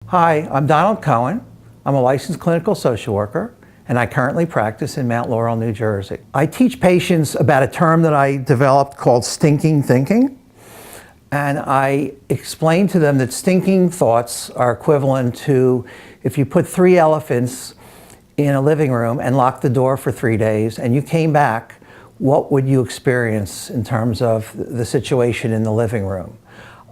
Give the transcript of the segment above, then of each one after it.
Hi, I'm Donald Cohen. I'm a licensed clinical social worker, and I currently practice in Mount Laurel, New Jersey. I teach patients about a term that I developed called stinking thinking, and I explain to them that stinking thoughts are equivalent to if you put 3 elephants in a living room and locked the door for 3 days and you came back, what would you experience in terms of the situation in the living room?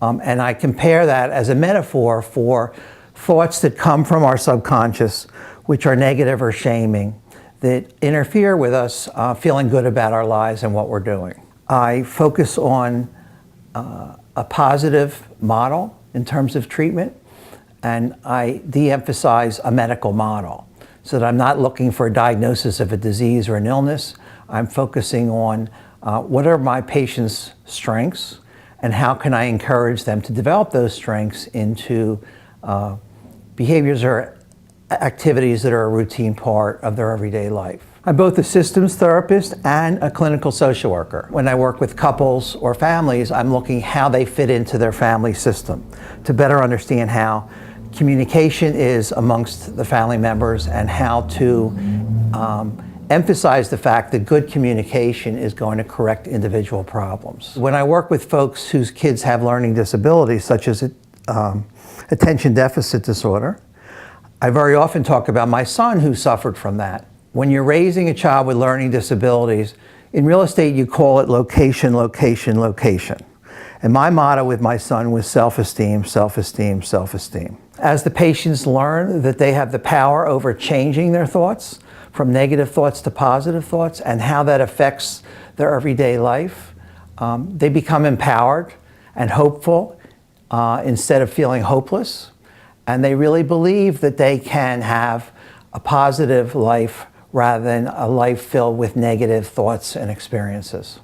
And I compare that as a metaphor for thoughts that come from our subconscious, which are negative or shaming, that interfere with us feeling good about our lives and what we're doing. I focus on a positive model in terms of treatment, and I de-emphasize a medical model so that I'm not looking for a diagnosis of a disease or an illness. I'm focusing on what are my patients' strengths and how can I encourage them to develop those strengths into behaviors or activities that are a routine part of their everyday life. I'm both a systems therapist and a clinical social worker. When I work with couples or families, I'm looking how they fit into their family system to better understand how communication is amongst the family members and how to emphasize the fact that good communication is going to correct individual problems. When I work with folks whose kids have learning disabilities, such as attention deficit disorder, I very often talk about my son who suffered from that. When you're raising a child with learning disabilities, in real estate you call it location, location, location. And my motto with my son was self-esteem, self-esteem, self-esteem. As the patients learn that they have the power over changing their thoughts, from negative thoughts to positive thoughts, and how that affects their everyday life, they become empowered and hopeful instead of feeling hopeless. And they really believe that they can have a positive life rather than a life filled with negative thoughts and experiences.